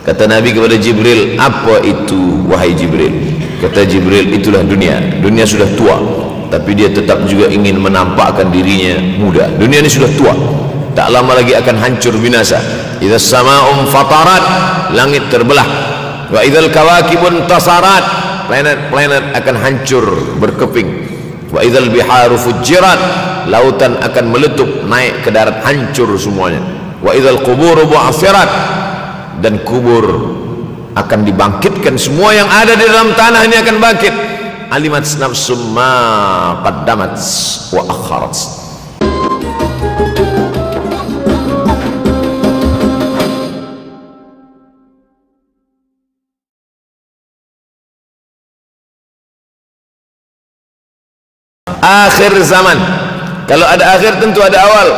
Kata Nabi kepada Jibril, apa itu wahai Jibril? Kata Jibril, itulah dunia. Dunia sudah tua, tapi dia tetap juga ingin menampakkan dirinya muda. Dunia ini sudah tua, tak lama lagi akan hancur binasa. Idza sama'um fatarat, langit terbelah. Wa idzal kawakibun tasarat, planet-planet akan hancur berkeping. Wa idzal biharu fujirat, lautan akan meletup naik ke darat, hancur semuanya. Wa idzal quburu bu'athirat, dan kubur akan dibangkitkan. Semua yang ada di dalam tanah ini akan bangkit. Alimat nafsum ma qaddamat wa akharat. Akhir zaman. Kalau ada akhir tentu ada awal.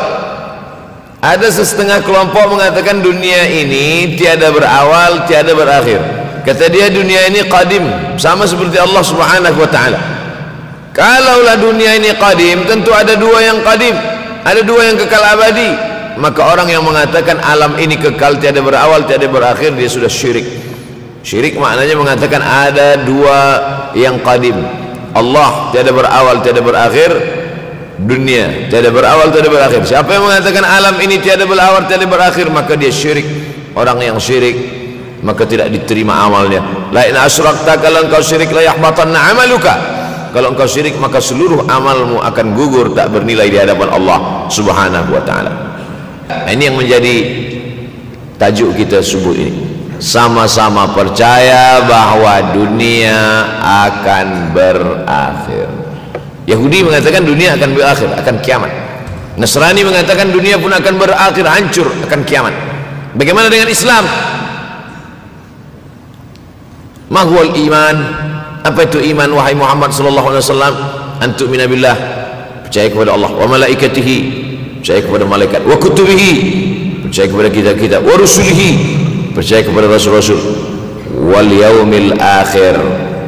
Ada setengah kelompok mengatakan dunia ini tiada berawal, tiada berakhir. Kata dia dunia ini qadim, sama seperti Allah Subhanahu wa taala. Kalaulah dunia ini qadim, tentu ada dua yang qadim, ada dua yang kekal abadi. Maka orang yang mengatakan alam ini kekal, tiada berawal, tiada berakhir, dia sudah syirik. Syirik maknanya mengatakan ada dua yang qadim. Allah tiada berawal, tiada berakhir, dunia tiada berawal, tiada berakhir. Siapa yang mengatakan alam ini tiada berawal, tiada berakhir, maka dia syirik. Orang yang syirik maka tidak diterima amalnya. La in asyrakta, kalau engkau syirik la yahbatanna amaluka. Kalau engkau syirik maka seluruh amalmu akan gugur, tak bernilai di hadapan Allah Subhanahu wa taala. Ini yang menjadi tajuk kita subuh ini. Sama-sama percaya bahwa dunia akan berakhir. Yahudi mengatakan dunia akan berakhir, akan kiamat. Nasrani mengatakan dunia pun akan berakhir, hancur, akan kiamat. Bagaimana dengan Islam? Ma huwal iman? Apa itu iman wahai Muhammad sallallahu alaihi wasallam? Antu tu'mina billah, percaya kepada Allah, wa malaikatihi, percaya kepada malaikat, wa kutubihi, percaya kepada kitab-kitab, wa rusulihi, percaya kepada rasul-rasul, wal yaumil akhir,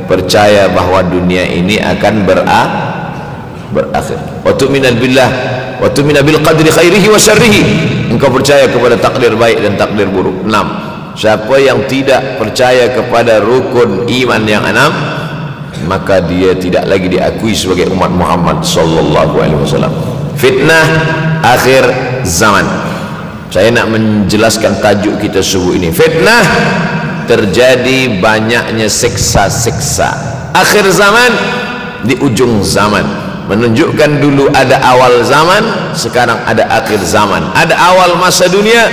percaya bahwa dunia ini akan berakhir. Wa tu'mina billah wa tu'mina bil qadri khairihi wa syarrihi, engkau percaya kepada takdir baik dan takdir buruk. 6. Siapa yang tidak percaya kepada rukun iman yang 6, maka dia tidak lagi diakui sebagai umat Muhammad sallallahu alaihi wasallam. Fitnah akhir zaman. Saya nak menjelaskan tajuk kita subuh ini. Fitnah, terjadi banyaknya siksa-siksa. Akhir zaman, di ujung zaman. Menunjukkan dulu ada awal zaman, sekarang ada akhir zaman. Ada awal masa dunia,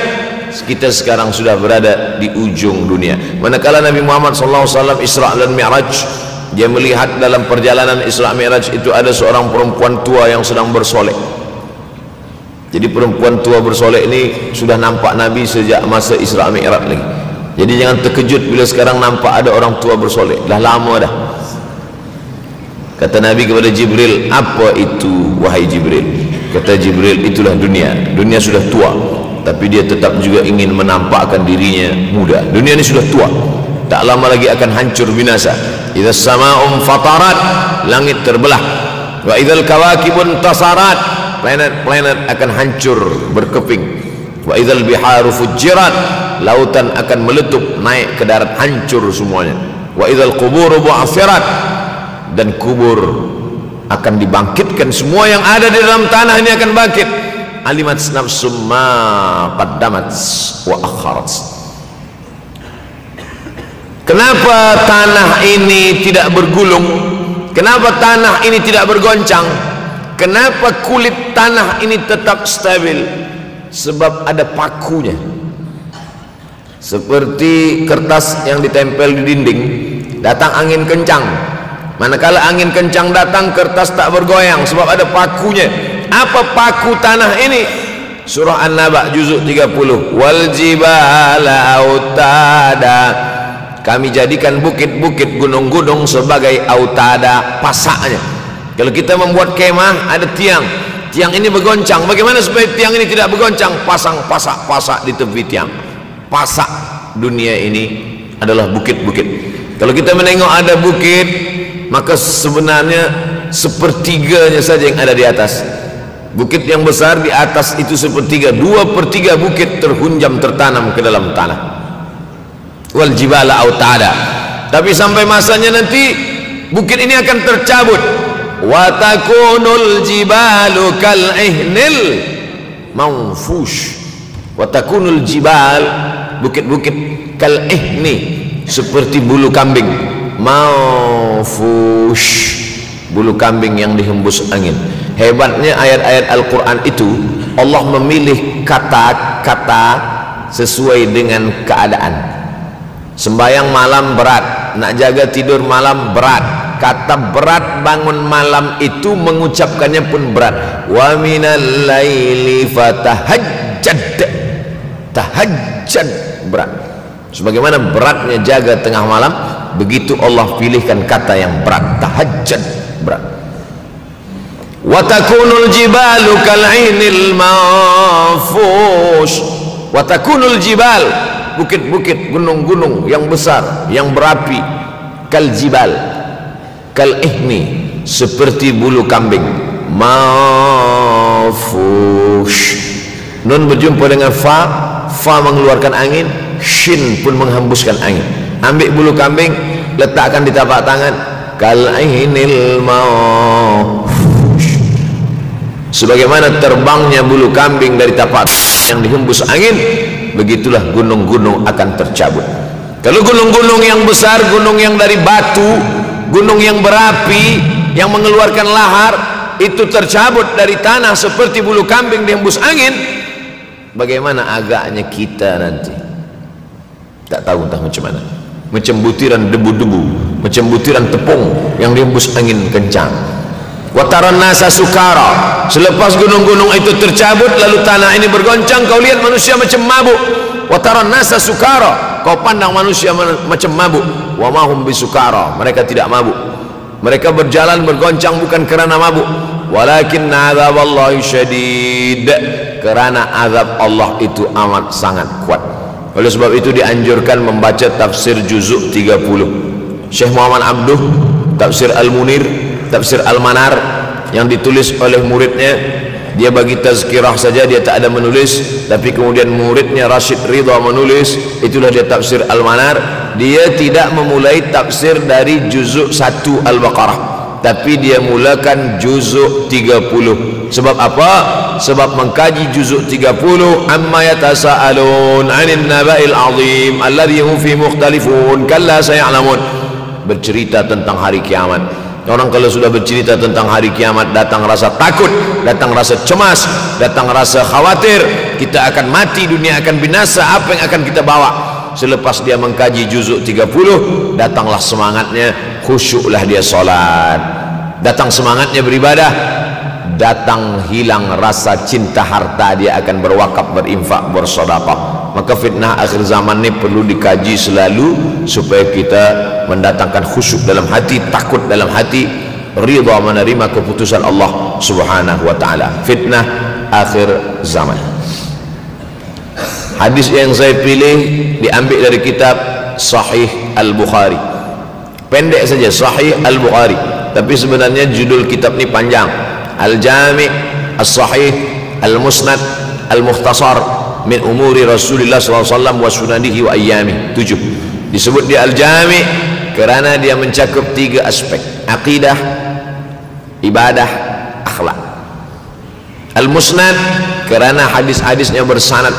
kita sekarang sudah berada di ujung dunia. Manakala Nabi Muhammad SAW Isra dan Mi'raj, dia melihat dalam perjalanan Isra Mi'raj itu ada seorang perempuan tua yang sedang bersolek. Jadi perempuan tua bersolek ini sudah nampak Nabi sejak masa Isra Mi'raj lagi. Jadi jangan terkejut bila sekarang nampak ada orang tua bersolek, dah lama dah. Kata Nabi kepada Jibril, apa itu wahai Jibril? Kata Jibril, itulah dunia. Dunia sudah tua, tapi dia tetap juga ingin menampakkan dirinya muda. Dunia ini sudah tua, tak lama lagi akan hancur binasa. Idza sama'um fatarat, langit terbelah. Wa idzal kawakibun tasarat, planet-planet akan hancur berkeping. Wa idzal biharu fujirat, lautan akan meletup naik ke darat, hancur semuanya. Wa idzal quburu bu'athirat, dan kubur akan dibangkitkan. Semua yang ada di dalam tanah ini akan bangkit. Alimat nafsum ma qaddamat wa akharat. Kenapa tanah ini tidak bergulung? Kenapa tanah ini tidak bergoncang? Kenapa kulit tanah ini tetap stabil? Sebab ada pakunya. Seperti kertas yang ditempel di dinding, datang angin kencang, manakala angin kencang datang, kertas tak bergoyang sebab ada pakunya. Apa paku tanah ini? Surah An-Naba juzuk 30. Wal jibala autada, kami jadikan bukit-bukit, gunung-gunung sebagai autada, pasaknya. Kalau kita membuat kemah, ada tiang, tiang ini bergoncang. Bagaimana supaya tiang ini tidak bergoncang? Pasang pasak-pasak di tepi tiang. Pasak dunia ini adalah bukit-bukit. Kalau kita menengok ada bukit, maka sebenarnya sepertiganya saja yang ada di atas. Bukit yang besar di atas itu sepertiga, 2/3 bukit terhunjam, tertanam ke dalam tanah. wal jibala autada. Tapi sampai masanya nanti bukit ini akan tercabut. Wa takunul jibalu kal ihnil manfush. Wa takunul jibal, bukit-bukit, kal ihni, seperti bulu kambing, manfush, bulu kambing yang dihembus angin. Hebatnya ayat-ayat Al-Quran itu, Allah memilih kata-kata sesuai dengan keadaan. Sembayang malam berat, nak jaga tidur malam berat. Kata berat bangun malam itu mengucapkannya pun berat. Wa minal laili fatahajjad, tahajjad berat. Sebagaimana beratnya jaga tengah malam, begitu Allah pilihkan kata yang berat, tahajjad berat. Wa takunul jibalu kal'inil manfush. Wa takunul jibal, bukit-bukit, gunung-gunung yang besar, yang berapi, kal jibal, kal ihni, seperti bulu kambing, manfush. Nun berjumpa dengan fa, fa mengeluarkan angin, shin pun menghembuskan angin. Ambil bulu kambing, letakkan di tapak tangan, kal ihnil manfush. Sebagaimana terbangnya bulu kambing dari tapak yang dihembus angin, begitulah gunung-gunung akan tercabut. Kalau gunung-gunung yang besar, gunung yang dari batu, gunung yang berapi, yang mengeluarkan lahar, itu tercabut dari tanah seperti bulu kambing dihembus angin, bagaimana agaknya kita nanti? Tak tahu entah macam mana. Macam butiran debu-debu, macam butiran tepung yang dihembus angin kencang. Wataran nasa sukara, selepas gunung-gunung itu tercabut lalu tanah ini bergoncang, kau lihat manusia macam mabuk. Wataran nasa sukara, kau pandang manusia macam mabuk. Wa mahum bisukara, mereka tidak mabuk. Mereka berjalan bergoncang bukan kerana mabuk, walakin azaballahi syadid, kerana azab Allah itu amat sangat kuat. Oleh sebab itu dianjurkan membaca tafsir juzuk 30. Syekh Muhammad Abduh, tafsir Al-Munir, tafsir Al-Manar yang ditulis oleh muridnya, dia bagi tazkirah saja, dia tak ada menulis, tapi kemudian muridnya Rashid Ridha menulis, itulah dia tafsir Al-Manar. Dia tidak memulai tafsir dari juzuk 1 Al-Baqarah, tapi dia mulakan juzuk 30. Sebab apa? Sebab mengkaji juzuk 30, amma yatasaalun 'anil naba'il 'azim alladhi hum fi mukhtalifun kalla saya'lamun, bercerita tentang hari kiamat. Orang kalau sudah bercerita tentang hari kiamat, datang rasa takut, datang rasa cemas, datang rasa khawatir, kita akan mati, dunia akan binasa, apa yang akan kita bawa? Selepas dia mengkaji juzuk 30, datanglah semangatnya, khusyuklah dia solat, datang semangatnya beribadah, datang hilang rasa cinta harta, dia akan berwakaf, berinfak, bersedekah. Maka fitnah akhir zaman ini perlu dikaji selalu supaya kita mendatangkan khusyuk dalam hati, takut dalam hati, ridha menerima keputusan Allah Subhanahu wa taala. Fitnah akhir zaman. Hadis yang saya pilih diambil dari kitab Sahih Al-Bukhari. Pendek saja, Sahih Al-Bukhari, tapi sebenarnya judul kitab ini panjang. Al-Jami' As-Sahih Al-Musnad Al-Mukhtasar min umuri Rasulullah SAW wa sunanihi wa ayyami. 7. Disebut dia Al-Jami' kerana dia mencakup 3 aspek: akidah, ibadah, akhlak. Al-Musnad kerana hadis-hadisnya bersanad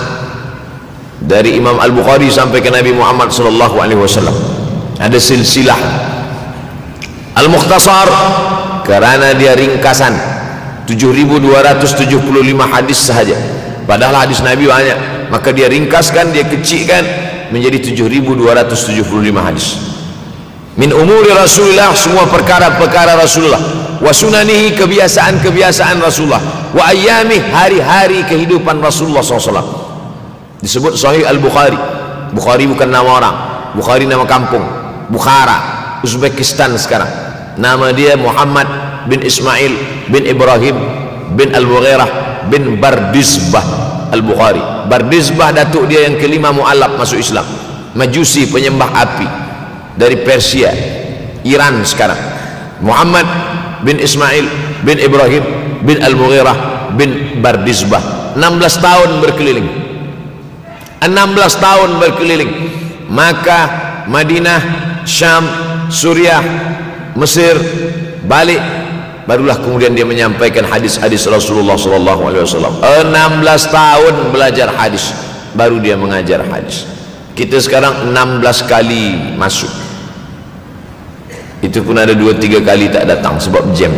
dari Imam Al-Bukhari sampai ke Nabi Muhammad SAW, ada silsilah. Al-Mukhtasar kerana dia ringkasan, 7.275 hadis sahaja, padahal hadis Nabi banyak, maka dia ringkaskan, dia kecilkan menjadi 7.275 hadis. Min umuri Rasulullah, semua perkara-perkara Rasulullah, wa sunanihi, kebiasaan-kebiasaan Rasulullah, wa ayyami, hari-hari kehidupan Rasulullah SAW. Disebut Sahih Al-Bukhari. Bukhari bukan nama orang, Bukhari nama kampung, Bukhara, Uzbekistan sekarang. Nama dia Muhammad bin Ismail bin Ibrahim bin Al-Mughirah bin Bardizbah Al-Bukhari. Bardizbah datuk dia yang kelima mu'alaf masuk Islam, Majusi, penyembah api, dari Persia, Iran sekarang. Muhammad bin Ismail bin Ibrahim bin Al-Mughirah bin Bardizbah. 16 tahun berkeliling, 16 tahun berkeliling Makkah, Madinah, Syam, Suriah, Mesir, balik, barulah kemudian dia menyampaikan hadis-hadis Rasulullah SAW. 16 tahun belajar hadis, baru dia mengajar hadis. Kita sekarang 16 kali masuk, itu pun ada 2-3 kali tak datang sebab jam.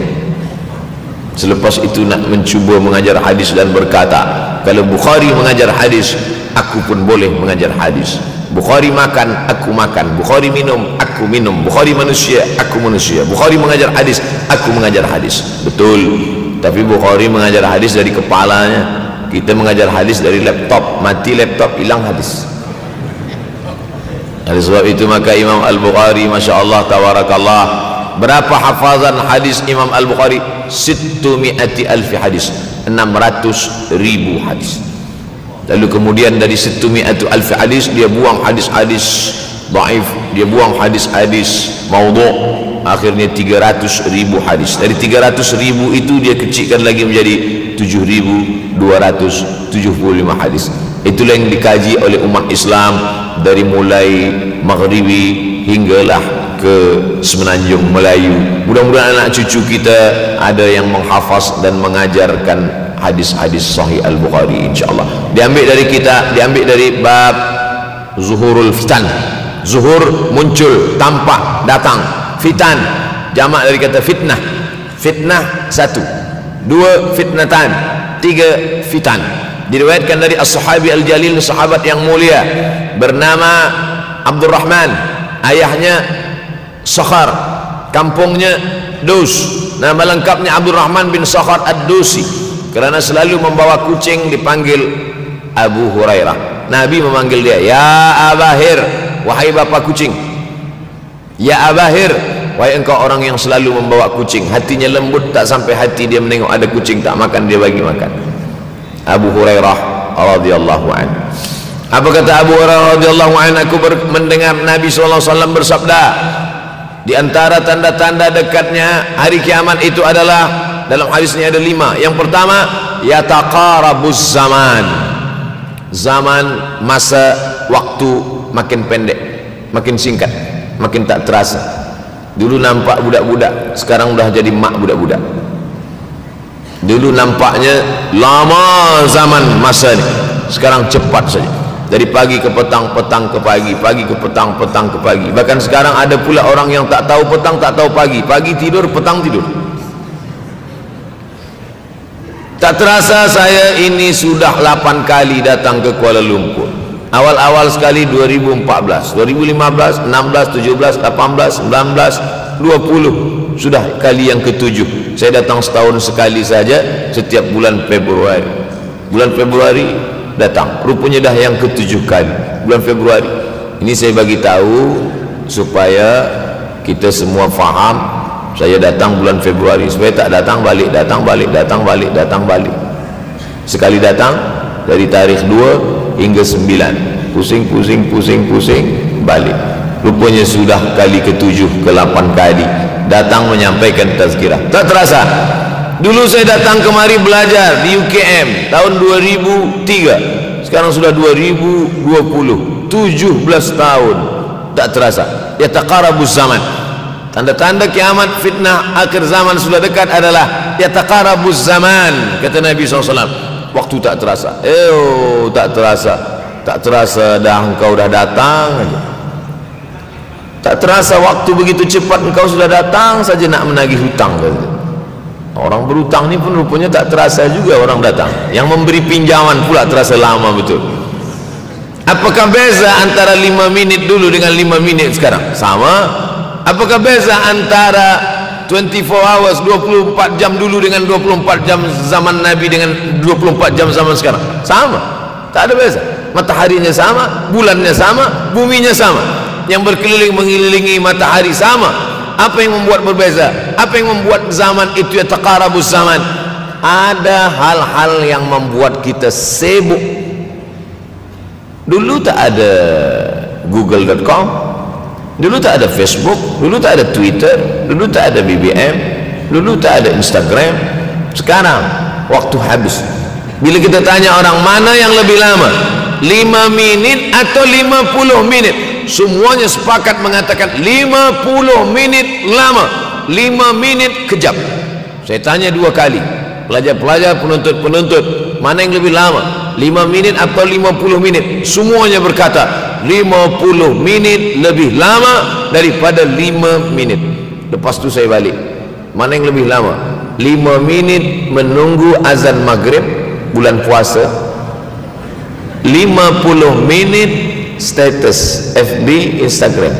Selepas itu nak mencuba mengajar hadis dan berkata, kalau Bukhari mengajar hadis, aku pun boleh mengajar hadis. Bukhari makan, aku makan. Bukhari minum, aku minum. Bukhari manusia, aku manusia. Bukhari mengajar hadis, aku mengajar hadis. Betul, tapi Bukhari mengajar hadis dari kepalanya, kita mengajar hadis dari laptop. Mati laptop, hilang hadis. Oleh sebab itu maka Imam Al-Bukhari, Masya Allah, Tabarakallah, berapa hafazan hadis Imam Al-Bukhari? 600,000 hadis, 600,000 hadis. Lalu kemudian dari 600,000 hadis dia buang hadis-hadis dhaif, dia buang hadis-hadis maudhu', akhirnya 300,000 hadis. Dari 300,000 itu dia kecilkan lagi menjadi 7,275 hadis. Itulah yang dikaji oleh umat Islam dari mulai Maghribi hinggalah ke Semenanjung Melayu. Mudah-mudahan anak cucu kita ada yang menghafaz dan mengajarkan hadis-hadis Sahih Al-Bukhari, insyaAllah. Diambil dari kita, diambil dari bab zuhurul fitan. Zuhur, muncul, tampak, datang. Fitan, jamak dari kata fitnah. Fitnah 1, 2 fitnatan, 3 fitan. Diriwayatkan dari as-sahabi al-jalil, sahabat yang mulia bernama Abdurrahman, ayahnya Sakhar, kampungnya Dus. Nama lengkapnya Abdurrahman bin Sakhar ad-Dusi. Kerana selalu membawa kucing dipanggil Abu Hurairah. Nabi memanggil dia, ya Abahir, wahai bapa kucing. Ya Abahir, wahai engkau orang yang selalu membawa kucing. Hatinya lembut, tak sampai hati dia menengok ada kucing tak makan, dia bagi makan. Abu Hurairah radhiyallahu anhu. Apa kata Abu Hurairah radhiyallahu anhu? Aku mendengar Nabi SAW bersabda, di antara tanda-tanda dekatnya hari kiamat itu adalah, dalam hadis ini ada 5. Yang pertama, yataqarabuz zaman. Zaman, masa, waktu makin pendek, makin singkat, makin tak terasa. Dulu nampak budak-budak, sekarang dah jadi mak budak-budak. Dulu nampaknya lama zaman masa ni, sekarang cepat saja. Dari pagi ke petang, petang ke pagi, pagi ke petang, petang ke pagi. Bahkan sekarang ada pula orang yang tak tahu petang, tak tahu pagi. Pagi tidur, petang tidur. Tak terasa saya ini sudah 8 kali datang ke Kuala Lumpur. Awal-awal sekali 2014, 2015, 16, 17, 18, 19, 20. Sudah kali yang ke-7. Saya datang setahun sekali saja, setiap bulan Februari. Bulan Februari datang, rupanya dah yang ke-7 kali bulan Februari. Ini saya bagi tahu supaya kita semua faham. Saya datang bulan Februari, supaya tak datang balik, datang balik, datang balik, datang balik. Sekali datang dari tarikh 2 hingga 9, pusing, pusing, pusing, pusing, balik. Rupanya sudah kali ke-7, ke-8 kali datang menyampaikan tazkirah. Tak terasa. Dulu saya datang kemari belajar di UKM tahun 2003, sekarang sudah 2020, 17 tahun. Tak terasa. Yataqarabuz zaman. Tanda-tanda kiamat, fitnah akhir zaman sudah dekat adalah yataqarabuz zaman, kata Nabi SAW. Waktu tak terasa. Tak terasa. Tak terasa dah engkau dah datang aja. Tak terasa waktu begitu cepat, engkau sudah datang saja nak menagih hutang. Orang berhutang ni pun rupanya tak terasa juga orang datang. Yang memberi pinjaman pula terasa lama betul. Apakah beza antara 5 minit dulu dengan 5 minit sekarang? Sama. Apakah beza antara 24 hours, 24 jam dulu dengan 24 jam zaman Nabi dengan 24 jam zaman sekarang? Sama. Tak ada beza. Mataharinya sama, bulannya sama, buminya sama. Yang berkeliling mengelilingi matahari sama. Apa yang membuat berbeza? Apa yang membuat zaman itu yataqarabuz zaman? Ada hal-hal yang membuat kita sibuk. Dulu tak ada google.com, dulu tak ada Facebook, dulu tak ada Twitter, dulu tak ada BBM, dulu tak ada Instagram. Sekarang waktu habis. Bila kita tanya orang mana yang lebih lama, 5 minit atau 50 minit, semuanya sepakat mengatakan 50 menit lama, 5 menit kejam. Saya tanya 2 kali, pelajar-pelajar, penuntut-penuntut, mana yang lebih lama, 5 menit atau 50 menit? Semuanya berkata 50 menit lebih lama daripada 5 menit. Lepas tu saya balik, mana yang lebih lama? 5 menit menunggu azan maghrib bulan puasa, 50 menit status FB Instagram.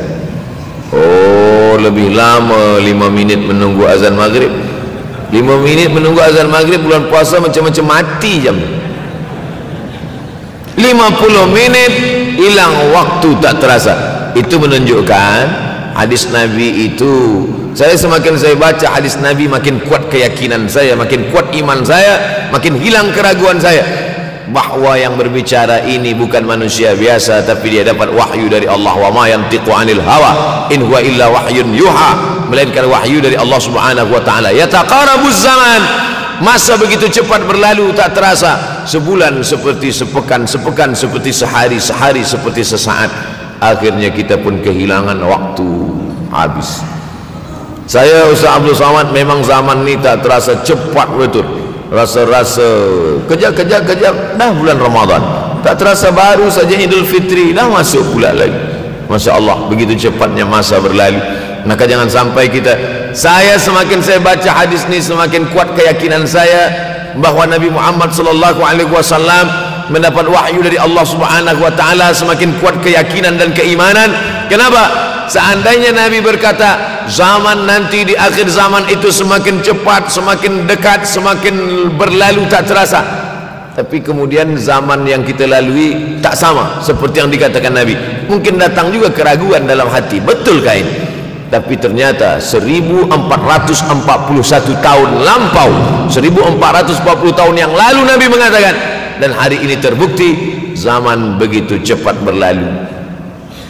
Oh, lebih lama 5 menit menunggu azan maghrib. 5 menit menunggu azan maghrib bulan puasa macam-macam mati jam. 50 menit hilang waktu tak terasa. Itu menunjukkan hadis Nabi itu, saya semakin saya baca hadis Nabi makin kuat keyakinan saya, makin kuat iman saya, makin hilang keraguan saya bahwa yang berbicara ini bukan manusia biasa, tapi dia dapat wahyu dari Allah. Wa ma yantiqu anil hawa in huwa illa wahyun yuha, melainkan wahyu dari Allah Subhanahu wa taala. Yataqarabuz zaman, masa begitu cepat berlalu tak terasa. Sebulan seperti sepekan, sepekan seperti sehari, sehari seperti sesaat. Akhirnya kita pun kehilangan waktu, habis. Saya Ustaz Abdul Somad, memang zaman ini tak terasa cepat betul. Rasa-rasa kejap dah bulan Ramadan, tak terasa baru saja Idul Fitri dah masuk pula lagi. Masya Allah, begitu cepatnya masa berlalu. Maka jangan sampai saya semakin saya baca hadis ini semakin kuat keyakinan saya bahwa Nabi Muhammad sallallahu alaihi wasallam mendapat wahyu dari Allah Subhanahu wa taala, semakin kuat keyakinan dan keimanan. Kenapa? Seandainya Nabi berkata zaman nanti di akhir zaman itu semakin cepat, semakin dekat, semakin berlalu tak terasa, tapi kemudian zaman yang kita lalui tak sama seperti yang dikatakan Nabi. Mungkin datang juga keraguan dalam hati, betulkah ini? Tapi ternyata 1441 tahun lampau, 1440 tahun yang lalu Nabi mengatakan, dan hari ini terbukti zaman begitu cepat berlalu.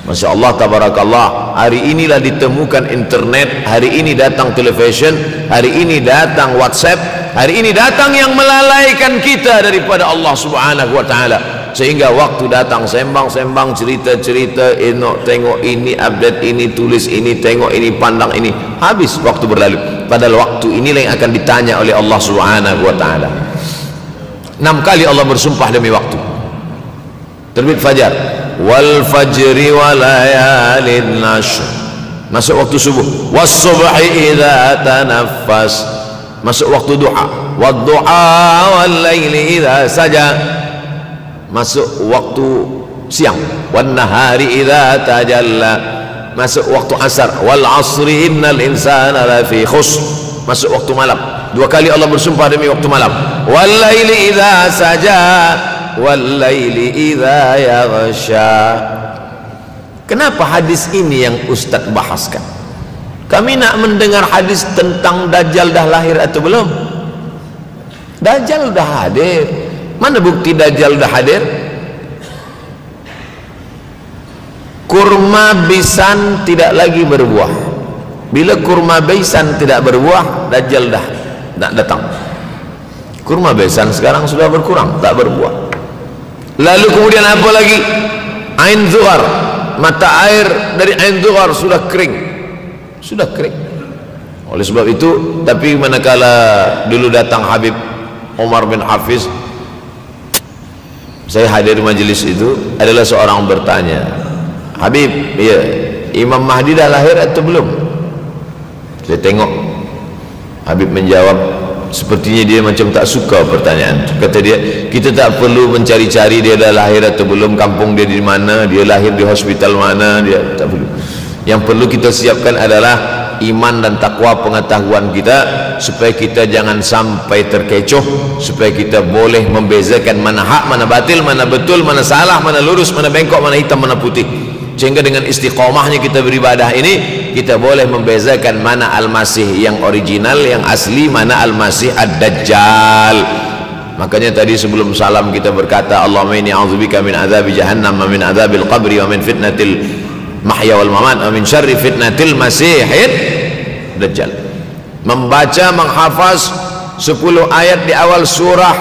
Masya Allah, tabarakallah. Hari inilah ditemukan internet, hari ini datang television, hari ini datang WhatsApp, hari ini datang yang melalaikan kita daripada Allah Subhanahu wa ta'ala, sehingga waktu datang sembang-sembang, cerita-cerita, tengok ini, update ini, tulis ini, tengok ini, pandang ini, habis waktu berlalu. Padahal waktu inilah yang akan ditanya oleh Allah Subhanahu wa ta'ala. 6 kali Allah bersumpah demi waktu. Terbit fajar, wal fajri wa layalin nashr, masuk waktu subuh. Was subhi idza tanaffas, masuk waktu duha. Wad duha wal laili idza saja, masuk waktu siang. Wan nahari idza tajalla, masuk waktu asar. Wal asri innal insana lafi khusr, masuk waktu malam. 2 kali Allah bersumpah demi waktu malam. Wal laili idza saja wal laili idza yaghsha. Kenapa hadis ini yang Ustaz bahaskan? Kami nak mendengar hadis tentang Dajjal dah lahir atau belum? Dajjal dah hadir. Mana bukti Dajjal dah hadir? Kurma bisan tidak lagi berbuah. Bila kurma bisan tidak berbuah, Dajjal dah nak datang. Kurma bisan sekarang sudah berkurang, tak berbuah. Lalu kemudian apa lagi? Ain Zuhar, mata air dari Ain Zuhar sudah kering, sudah kering. Oleh sebab itu, tapi manakala dulu datang Habib Umar bin Hafiz, saya hadir majelis itu, adalah seorang bertanya, Habib, ya, Imam Mahdi dah lahir atau belum? Saya tengok Habib menjawab, sepertinya dia macam tak suka pertanyaan. Kata dia, kita tak perlu mencari-cari dia dah lahir atau belum, kampung dia di mana, dia lahir di hospital mana, dia tak perlu. Yang perlu kita siapkan adalah iman dan takwa pengetahuan kita, supaya kita jangan sampai terkecoh, supaya kita boleh membezakan mana hak, mana batil, mana betul, mana salah, mana lurus, mana bengkok, mana hitam, mana putih. Sehingga dengan istiqomahnya kita beribadah ini, kita boleh membezakan mana Al-Masih yang original, yang asli, mana Al-Masih Ad-Dajjal. Makanya tadi sebelum salam kita berkata, Allahumma inni a'udzubika min azabi jahannam wa min azabil qabri wa min fitnatil mahya wal mamat wa min syarri fitnatil masihid Dajjal. Membaca, menghafaz 10 ayat di awal surah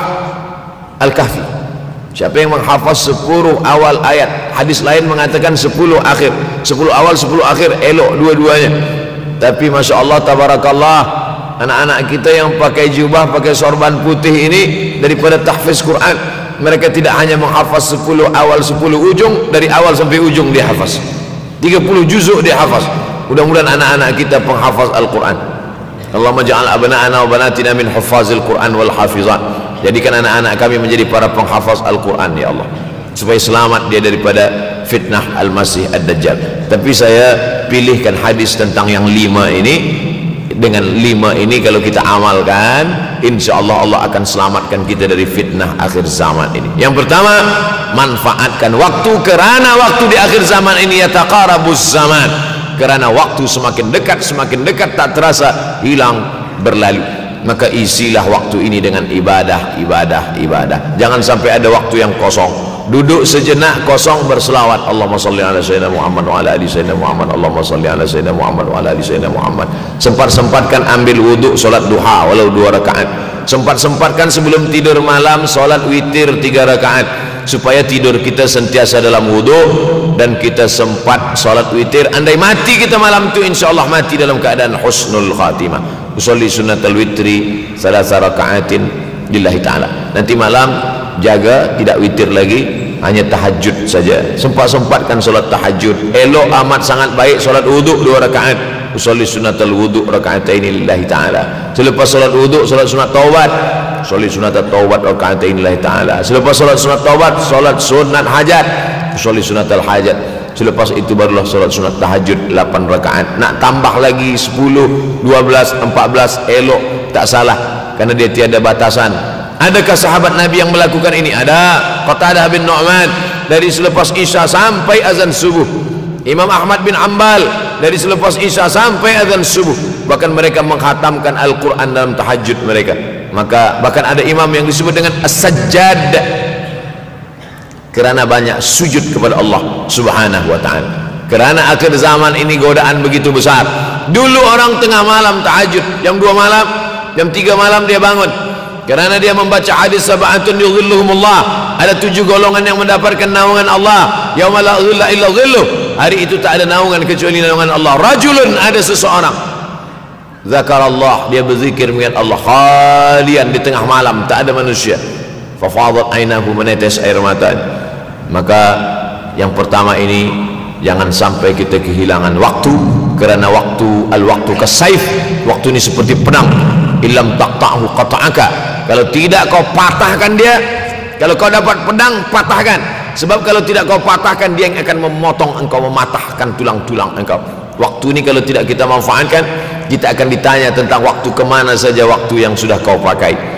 Al-Kahfi, Siapa yang menghafaz 10 awal ayat, hadis lain mengatakan 10 akhir, 10 awal 10 akhir, elok dua-duanya. Tapi Masya Allah tabarakallah, anak-anak kita yang pakai jubah, pakai sorban putih ini, daripada tahfiz Quran, mereka tidak hanya menghafaz 10 awal 10 ujung, dari awal sampai ujung dia hafaz 30 juzuk dia hafaz. Mudah-mudahan anak-anak kita penghafaz Al-Quran. Allahumma ja'al abna'ana wa banatina min huffazil Quran wal hafizat. Jadikan anak-anak kami menjadi para penghafaz Al-Quran ya Allah, supaya selamat dia daripada fitnah Al-Masih Ad-Dajjal. Tapi saya pilihkan hadis tentang yang 5 ini. Dengan 5 ini kalau kita amalkan, insya Allah Allah akan selamatkan kita dari fitnah akhir zaman ini. Yang pertama, manfaatkan waktu, kerana waktu di akhir zaman ini yataqarabus zaman, kerana waktu semakin dekat tak terasa hilang berlalu. Maka isilah waktu ini dengan ibadah. Jangan sampai ada waktu yang kosong. Duduk sejenak kosong berselawat, Allahumma salli ala sayyidina Muhammad wa ala ali sayyidina Muhammad, Allahumma salli ala sayyidina Muhammad wa ala ali sayyidina Muhammad. Sempat-sempatkan ambil wuduk solat duha walau 2 rakaat. Sempat-sempatkan sebelum tidur malam solat witir 3 rakaat, supaya tidur kita sentiasa dalam wuduk dan kita sempat solat witir. Andai mati kita malam itu, insyaallah mati dalam keadaan husnul khatimah. Usolli sunnatal witri 3 rakaatin lillahi ta'ala. Nanti malam jaga tidak witir lagi, hanya tahajud saja. Sempat-sempatkan solat tahajud. Elok amat sangat baik solat wuduk 2 rakaat. Usolli sunnatal wuduk rakaatain lillahi ta'ala. Selepas solat wuduk solat sunat taubat. Usolli sunnatat taubat rakaatain lillahi ta'ala. Selepas solat sunat taubat solat sunat hajat. Usolli sunnatal hajat. Selepas itu barulah solat sunat tahajud 8 rakaat. Nak tambah lagi 10, 12, 14 elok, tak salah, karena dia tiada batasan. Adakah sahabat Nabi yang melakukan ini? Ada. Qatadah bin Nu'man dari selepas Isya sampai azan subuh. Imam Ahmad bin Ambal dari selepas Isya sampai azan subuh. Bahkan mereka menghatamkan Al-Quran dalam tahajud mereka. Maka bahkan ada imam yang disebut dengan As-Sajjad, kerana banyak sujud kepada Allah Subhanahu wa ta'ala. Kerana akhir zaman ini godaan begitu besar. Dulu orang tengah malam tahajud, jam 2 malam, jam 3 malam dia bangun, kerana dia membaca hadis sab'atun yudhilluhumullah, ada 7 golongan yang mendapatkan naungan Allah, yauma la dhilla illa dhilluh, hari itu tak ada naungan kecuali naungan Allah. Rajulun, ada seseorang, zakarallah, dia berzikir mengingat Allah khalian di tengah malam, tak ada manusia, fafadat ainahu, menetes air mata. Maka yang pertama ini, jangan sampai kita kehilangan waktu, kerana waktu kasaif, waktu ini seperti pedang, illam taqta'hu qata'aka, kalau tidak kau patahkan dia. Kalau kau dapat pedang, patahkan, sebab kalau tidak kau patahkan, dia yang akan memotong engkau, mematahkan tulang-tulang engkau. Waktu ini kalau tidak kita manfaatkan, kita akan ditanya tentang waktu, kemana saja waktu yang sudah kau pakai.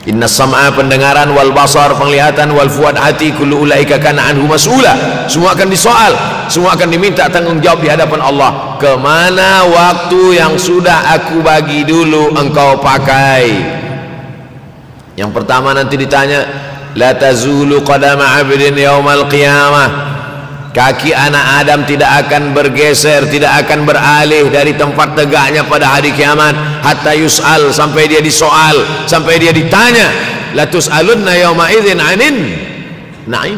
Inna sam'a, pendengaran, wal basar, penglihatan, wal fuad, hati, kullu ulaika kana anhu mas'ula, semua akan disoal, semua akan diminta tanggungjawab di hadapan Allah. Kemana waktu yang sudah aku bagi dulu engkau pakai? Yang pertama nanti ditanya, la tazulu qadama 'abdin yaumal qiyamah, kaki anak Adam tidak akan bergeser, tidak akan beralih dari tempat tegaknya pada hari kiamat, hatta yus'al, sampai dia disoal, sampai dia ditanya. La tus'alunna yauma idzin 'anin na'im.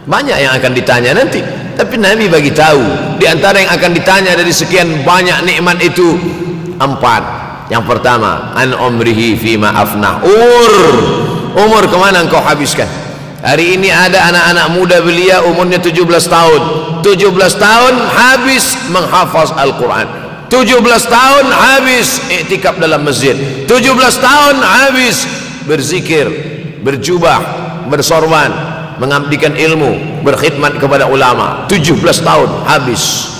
Banyak yang akan ditanya nanti, tapi Nabi bagi tahu di antara yang akan ditanya dari sekian banyak nikmat itu 4. Yang pertama, an umrihi fima afnah, umur kemana engkau habiskan? Hari ini ada anak-anak muda belia umurnya 17 tahun. 17 tahun habis menghafaz Al-Quran. 17 tahun habis iktikaf dalam masjid. 17 tahun habis berzikir, berjubah, bersorban, mengabdikan ilmu, berkhidmat kepada ulama. 17 tahun habis.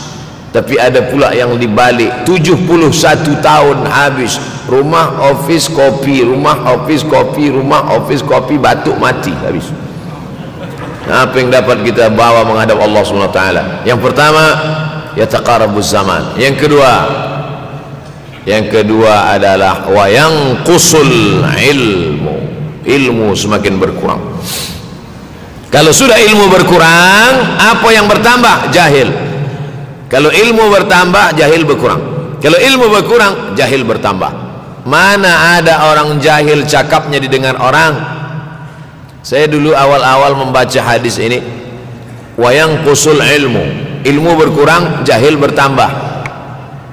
Tapi ada pula yang dibalik, 71 tahun habis, rumah office kopi, rumah office kopi, rumah office kopi, batuk mati habis. Apa yang dapat kita bawa menghadap Allah SWT? Yang pertama, yataqarabuz zaman. Yang kedua adalah wa yanqusul ilmu semakin berkurang. Kalau sudah ilmu berkurang, apa yang bertambah? Jahil. Kalau ilmu bertambah, jahil berkurang. Kalau ilmu berkurang, jahil bertambah. Mana ada orang jahil cakapnya didengar orang? Saya dulu awal-awal membaca hadis ini, wayang kusul ilmu berkurang, jahil bertambah.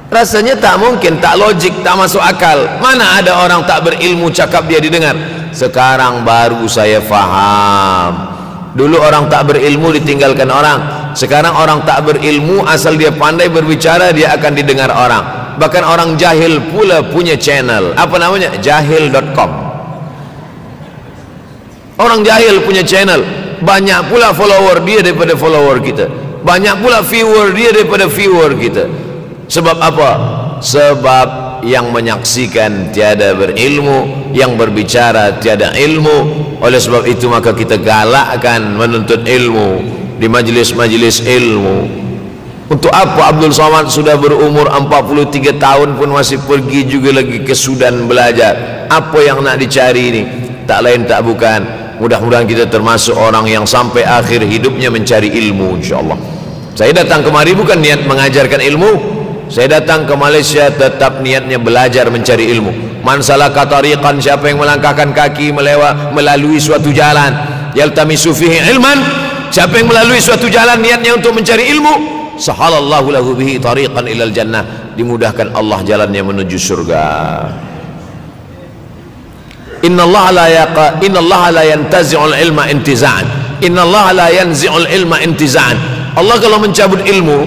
Rasanya tak mungkin, tak logik, tak masuk akal. Mana ada orang tak berilmu cakap dia didengar. Sekarang baru saya faham. Dulu orang tak berilmu ditinggalkan orang. Sekarang orang tak berilmu asal dia pandai berbicara, dia akan didengar orang. Bahkan orang jahil pula punya channel. Apa namanya? Jahil.com. Orang jahil punya channel. Banyak pula follower dia daripada follower kita. Banyak pula viewer dia daripada viewer kita. Sebab apa? Sebab yang menyaksikan tiada berilmu, yang berbicara tiada ilmu. Oleh sebab itu maka kita galakkan menuntut ilmu di majlis-majlis ilmu. Untuk apa Abdul Somad sudah berumur 43 tahun pun masih pergi juga lagi ke Sudan belajar? Apa yang nak dicari ini? Tak lain tak bukan, mudah-mudahan kita termasuk orang yang sampai akhir hidupnya mencari ilmu, insyaAllah. Saya datang kemari bukan niat mengajarkan ilmu. Saya datang ke Malaysia tetap niatnya belajar mencari ilmu. Man salaka tariqan, siapa yang melangkahkan kaki melalui suatu jalan, yaltamisu fihi ilman, siapa yang melalui suatu jalan niatnya untuk mencari ilmu, sahalallahu lahu bihi tariqan ilal jannah, dimudahkan Allah jalannya menuju surga. Innallaha la yantazi'ul ilma intiza'an. Innallaha la yanzi'ul ilma intiza'an. Allah kalau mencabut ilmu,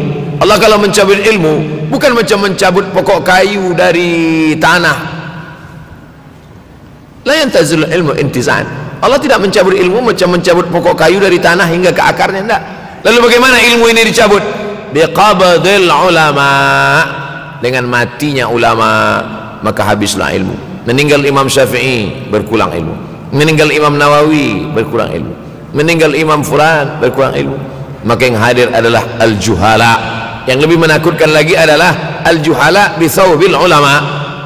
bukan macam mencabut pokok kayu dari tanah. La yantazilul ilmu intiza'an. Allah tidak mencabut ilmu macam mencabut pokok kayu dari tanah hingga ke akarnya, tidak. Lalu bagaimana ilmu ini dicabut? Biqabdil ulama, dengan matinya ulama maka habislah ilmu. Meninggal Imam Syafi'i berkurang ilmu, meninggal Imam Nawawi berkurang ilmu, meninggal Imam Fulan berkurang ilmu. Maka yang hadir adalah al-juhala. Yang lebih menakutkan lagi adalah al-juhala bi thawbil ulama,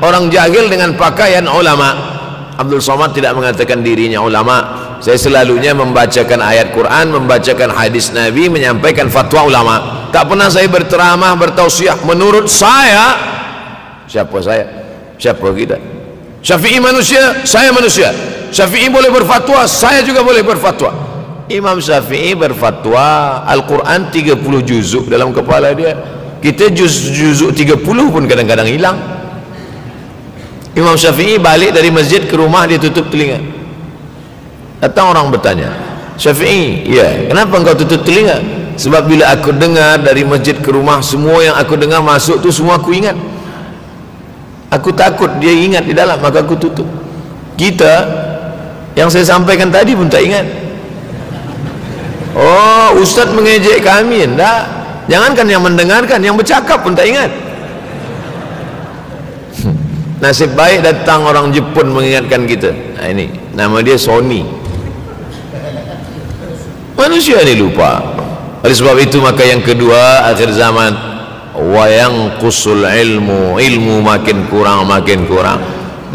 orang jahil dengan pakaian ulama. Abdul Somad tidak mengatakan dirinya ulama. Saya selalunya membacakan ayat Quran, membacakan hadis Nabi, menyampaikan fatwa ulama. Tak pernah saya berceramah, bertausiah menurut saya. Siapa saya? Siapa kita? Syafi'i manusia, saya manusia. Syafi'i boleh berfatwa, saya juga boleh berfatwa. Imam Syafi'i berfatwa Al-Quran 30 juzuk dalam kepala dia. Kita juzuk 30 pun kadang-kadang hilang. Imam Syafi'i balik dari masjid ke rumah, dia tutup telinga. Datang orang bertanya, Syafi'i, ya, kenapa engkau tutup telinga? Sebab bila aku dengar dari masjid ke rumah, semua yang aku dengar masuk tu semua aku ingat. Aku takut dia ingat di dalam, maka aku tutup. Kita yang saya sampaikan tadi pun tak ingat. Oh, ustaz mengejek kami, enggak. Jangankan yang mendengarkan, yang bercakap pun tak ingat. Nasib baik datang orang Jepun mengingatkan kita. Nah, ini nama dia Sony. Manusia ini lupa. Oleh sebab itu maka yang kedua, akhir zaman, wayang kusul ilmu makin kurang.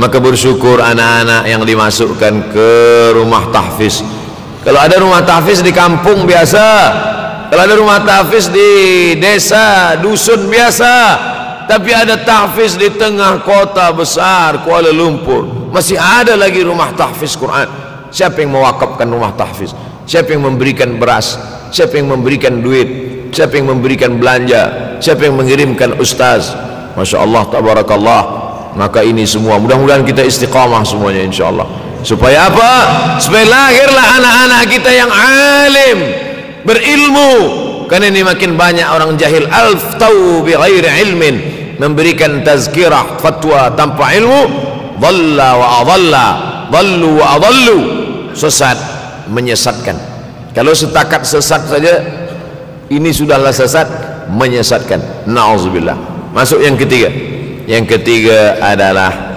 Maka bersyukur anak-anak yang dimasukkan ke rumah tahfiz. Kalau ada rumah tahfiz di kampung biasa, kalau ada rumah tahfiz di desa, dusun biasa, tapi ada tahfiz di tengah kota besar Kuala Lumpur, masih ada lagi rumah tahfiz Quran. Siapa yang mewakafkan rumah tahfiz? Siapa yang memberikan beras? Siapa yang memberikan duit? Siapa yang memberikan belanja? Siapa yang mengirimkan ustaz? Masya Allah, tabarakallah. Maka ini semua mudah-mudahan kita istiqamah semuanya, insyaAllah. Supaya apa? Supaya lahirlah anak-anak kita yang alim, berilmu. Karena ini makin banyak orang jahil, al-ftau bi ghairi ilmin, memberikan tazkirah, fatwa tanpa ilmu. Dhalla wa adalla, dhallu wa adallu, sesat, menyesatkan. Kalau setakat sesat saja, ini sudahlah sesat, menyesatkan. Na'udzubillah. Masuk yang ketiga. Yang ketiga adalah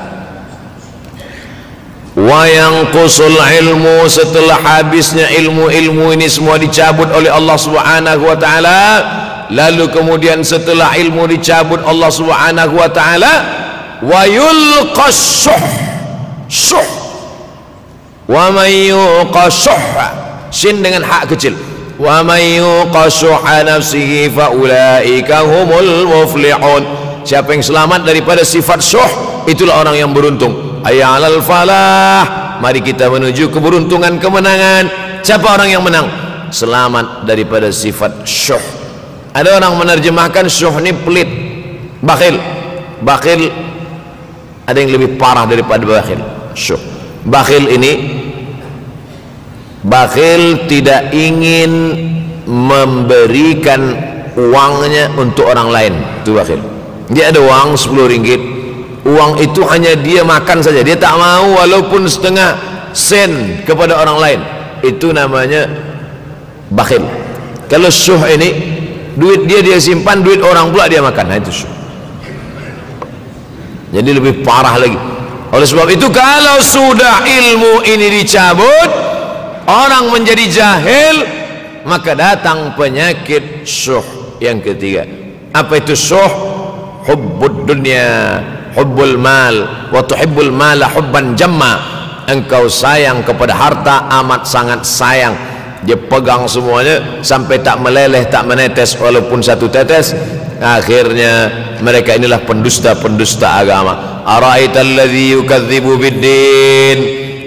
wayang kusul ilmu, setelah habisnya ilmu ini semua dicabut oleh Allah Subhanahu wa taala. Lalu kemudian setelah ilmu dicabut Allah Subhanahu wa taala, wa yulqas syuh, wa may yuqash sin dengan hak kecil, wa may yuqash nafsihi fa ulaika humul muflihun. Siapa yang selamat daripada sifat syuh, itulah orang yang beruntung. Hayya 'alal falah, mari kita menuju keberuntungan, kemenangan. Siapa orang yang menang? Selamat daripada sifat syuh. Ada orang menerjemahkan syuh ini pelit, bakhil. Bakhil ada yang lebih parah daripada bakhil. Syuh, bakhil ini, bakhil tidak ingin memberikan uangnya untuk orang lain. Itu bakhil. Dia ada uang 10 ringgit, uang itu hanya dia makan saja, dia tak mau walaupun setengah sen kepada orang lain. Itu namanya bakhil. Kalau syuh ini, duit dia simpan, duit orang pula dia makan. Nah, itu syuh. Jadi lebih parah lagi. Oleh sebab itu, kalau sudah ilmu ini dicabut, orang menjadi jahil, maka datang penyakit syuh yang ketiga. Apa itu syuh? Hubbud dunya, hubbul mal, wa tuhibbul mala hubban jamma. Engkau sayang kepada harta amat sangat sayang. Dia pegang semuanya sampai tak meleleh, tak menetes walaupun satu tetes. Akhirnya mereka inilah pendusta-pendusta agama. Ara'aital ladzi yukadzibu biddin.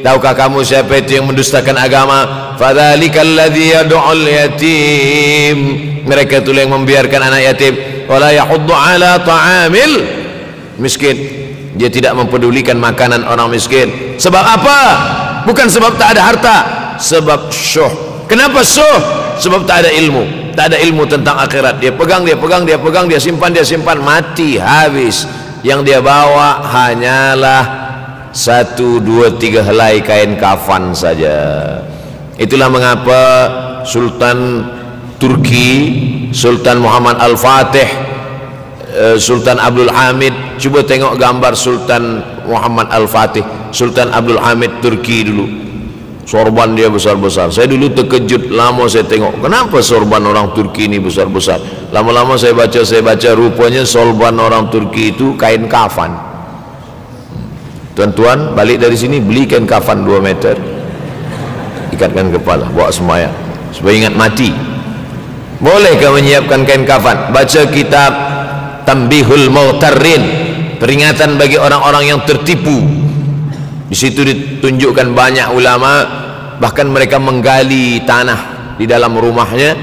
Tahukah kamu siapa itu yang mendustakan agama? Fadzalikal ladzi yad'ul yatim. Mereka itu yang membiarkan anak yatim. Wala yahuddu ala ta'amil miskin. Dia tidak mempedulikan makanan orang miskin. Sebab apa? Bukan sebab tak ada harta, sebab syuh. Kenapa syuh? Sebab tak ada ilmu. Tak ada ilmu tentang akhirat. Dia pegang, dia simpan, mati, habis. Yang dia bawa hanyalah 1, 2, 3 helai kain kafan saja. Itulah mengapa Sultan Turki, Sultan Muhammad Al-Fatih, Sultan Abdul Hamid, coba tengok gambar Sultan Muhammad Al-Fatih, Sultan Abdul Hamid Turki dulu. Sorban dia besar-besar. Saya dulu terkejut, lama saya tengok, kenapa sorban orang Turki ini besar-besar. Lama-lama saya baca, rupanya sorban orang Turki itu kain kafan. Tuan-tuan balik dari sini, belikan kafan 2 meter, ikatkan kepala, bawa sembahyang supaya ingat mati. Bolehkah menyiapkan kain kafan? Baca kitab Tanbihul Mughtarrin, peringatan bagi orang-orang yang tertipu. Di situ ditunjukkan banyak ulama, bahkan mereka menggali tanah di dalam rumahnya.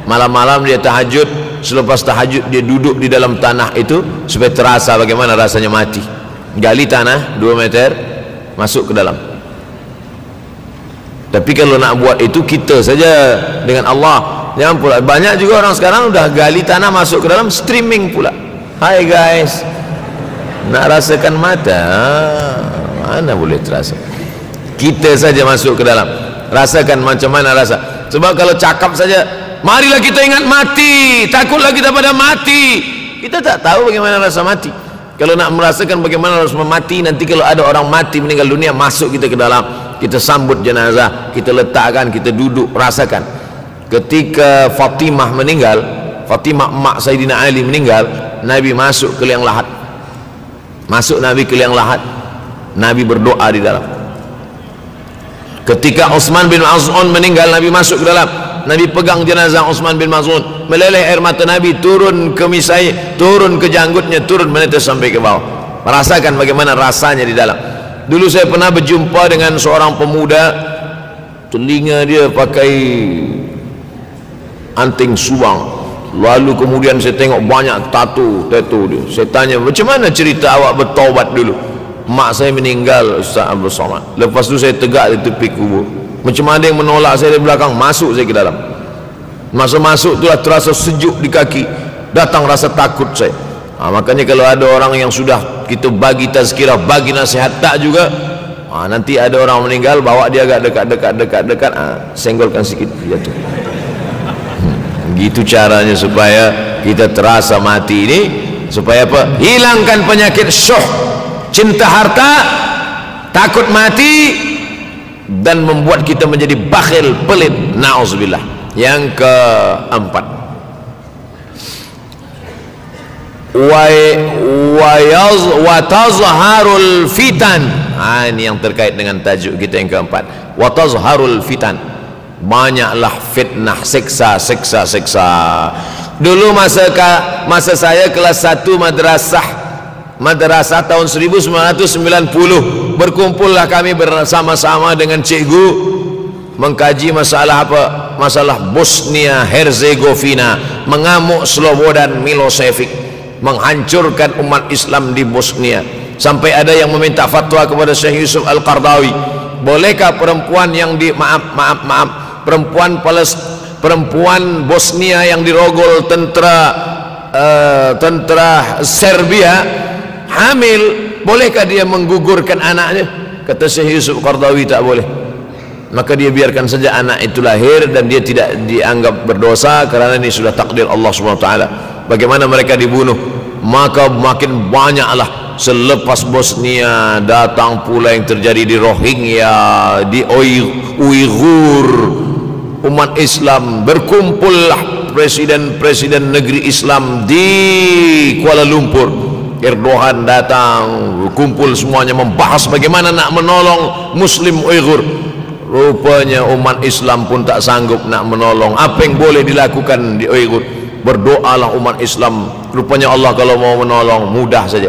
Malam-malam dia tahajud, selepas tahajud dia duduk di dalam tanah itu supaya terasa bagaimana rasanya mati. Gali tanah 2 meter, masuk ke dalam. Tapi kalau nak buat itu kita saja dengan Allah. Jangan pula, banyak juga orang sekarang udah gali tanah masuk ke dalam, streaming pula. Hai guys, nak rasakan mata, mana boleh terasa. Kita saja masuk ke dalam, rasakan macam mana rasa. Sebab kalau cakap saja, marilah kita ingat mati, takutlah kita pada mati, kita tak tahu bagaimana rasa mati. Kalau nak merasakan bagaimana harus mati, nanti kalau ada orang mati meninggal dunia, masuk kita ke dalam, kita sambut jenazah, kita letakkan, kita duduk, rasakan. Ketika Fatimah meninggal, Fatimah emak Sayyidina Ali meninggal, Nabi masuk ke liang lahat. Masuk Nabi ke liang lahat, Nabi berdoa di dalam. Ketika Utsman bin Maz'un meninggal, Nabi masuk ke dalam, Nabi pegang jenazah Utsman bin Maz'un, meleleh air mata Nabi turun ke misai, turun ke janggutnya, turun menetes sampai ke bawah. Merasakan bagaimana rasanya di dalam. Dulu saya pernah berjumpa dengan seorang pemuda, telinga dia pakai anting subang, lalu kemudian saya tengok banyak tato dia. Saya tanya, macam mana cerita awak bertaubat dulu? Mak saya meninggal, Ustaz Abdul Somad. Lepas tu saya tegak di tepi kubur. Macam ada yang menolak saya dari belakang, masuk saya ke dalam. Masa masuk itulah terasa sejuk di kaki, datang rasa takut saya. Makanya kalau ada orang yang sudah kita bagi tazkirah, bagi nasihat tak juga, nanti ada orang meninggal, bawa dia agak dekat, senggolkan sikit, jatuh. Gitu caranya supaya kita terasa mati ini, supaya apa? Hilangkan penyakit syuh, cinta harta, takut mati, dan membuat kita menjadi bakhil, pelit. Na'udzubillah. Yang keempat, wa tazharul fitan. Ini yang terkait dengan tajuk kita yang keempat. Wa tazharul fitan. Banyaklah fitnah, siksa. Dulu masa saya kelas 1 madrasah tahun 1990, berkumpullah kami bersama-sama dengan cikgu mengkaji masalah apa? Masalah Bosnia Herzegovina, mengamuk Slobodan Milosevic, menghancurkan umat Islam di Bosnia. Sampai ada yang meminta fatwa kepada Syekh Yusuf Al-Qardawi, bolehkah perempuan yang perempuan Bosnia yang dirogol tentara Serbia hamil, bolehkah dia menggugurkan anaknya? Kata Syekh Yusuf Qardawi, tak boleh. Maka dia biarkan saja anak itu lahir dan dia tidak dianggap berdosa karena ini sudah takdir Allah SWT. Bagaimana mereka dibunuh? Maka makin banyaklah selepas Bosnia datang pula yang terjadi di Rohingya, di Uighur. Umat Islam berkumpullah presiden-presiden negeri Islam di Kuala Lumpur. Erdogan datang, kumpul semuanya membahas bagaimana nak menolong Muslim Uighur. Rupanya umat Islam pun tak sanggup nak menolong. Apa yang boleh dilakukan di Uighur? Berdoalah umat Islam. Rupanya Allah kalau mau menolong mudah saja.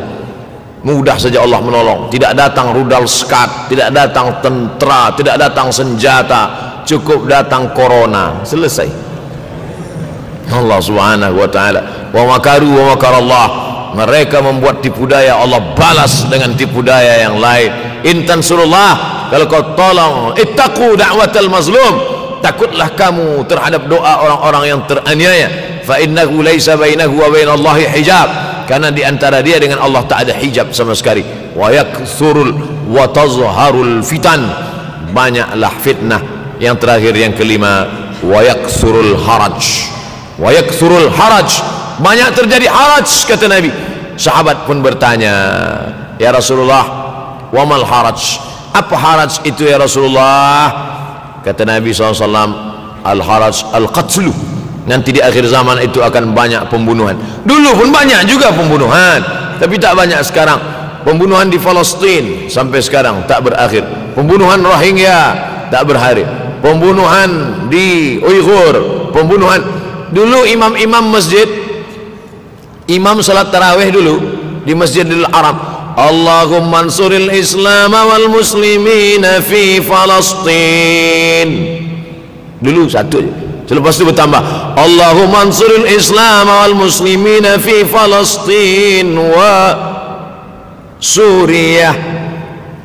Mudah saja Allah menolong. Tidak datang rudal skat, tidak datang tentera, tidak datang senjata, cukup datang corona, selesai. Allah Subhanahu wa taala, wa makaru wa makarallah. Mereka membuat tipu daya, Allah balas dengan tipu daya yang lain. In tansurullah, kalau kau tolong, ittaqu da'watal mazlum, takutlah kamu terhadap doa orang-orang yang teraniaya. Fa innahu laisa bainahu wa bainallahi hijab, karena di antara dia dengan Allah tak ada hijab sama sekali. Wa yakthurul wa tazharul fitan, banyaklah fitnah. Yang terakhir, yang kelima, wa yakthurul haraj. Wa yakthurul haraj, banyak terjadi haraj, kata Nabi. Sahabat pun bertanya, ya Rasulullah, wa mal haraj, apa haraj itu ya Rasulullah? Kata Nabi SAW, al haraj al qatlu, nanti di akhir zaman itu akan banyak pembunuhan. Dulu pun banyak juga pembunuhan, tapi tak banyak sekarang. Pembunuhan di Palestin sampai sekarang tak berakhir. Pembunuhan Rohingya tak berakhir. Pembunuhan di Uighur, pembunuhan. Dulu imam-imam masjid, imam salat tarawih dulu di Masjidil Haram, Allahumma ansuril Islam wal muslimina fi Palestin. Dulu satu aja. Selepas itu bertambah, Allahumma ansuril Islam wal muslimina fi Palestin wa Suriah.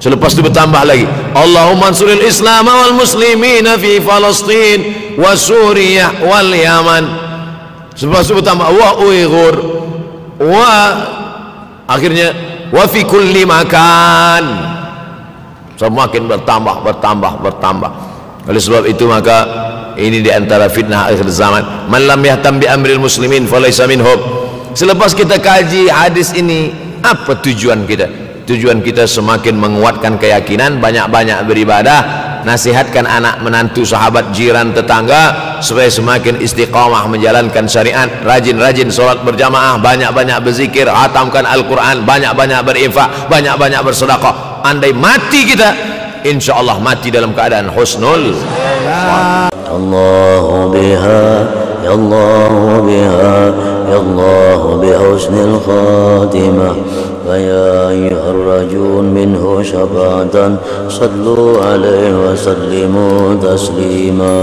Selepas itu bertambah lagi, Allahumma ansuril Islam wal muslimina fi Palestin wa Suriah wal Yaman. Selepas itu bertambah wa Uighur wa, akhirnya wa fi kulli makan. Semakin bertambah. Oleh sebab itu maka ini di antara fitnah akhir zaman. Man lam yahtam bi amril muslimin falaysa minhum. Selepas kita kaji hadis ini, apa tujuan kita? Tujuan kita semakin menguatkan keyakinan, banyak-banyak beribadah, nasihatkan anak menantu, sahabat, jiran, tetangga supaya semakin istiqamah menjalankan syariat, rajin-rajin solat berjamaah, banyak-banyak berzikir, hatamkan Al-Quran, banyak-banyak berinfak, banyak-banyak bersedekah. Andai mati kita, insyaallah mati dalam keadaan husnul. Allahu biha, ya Allah biha, ya Allah bihusnil khatimah. فيا أيها الرجل منه شفاعة صلوا عليه وسلموا تسليما.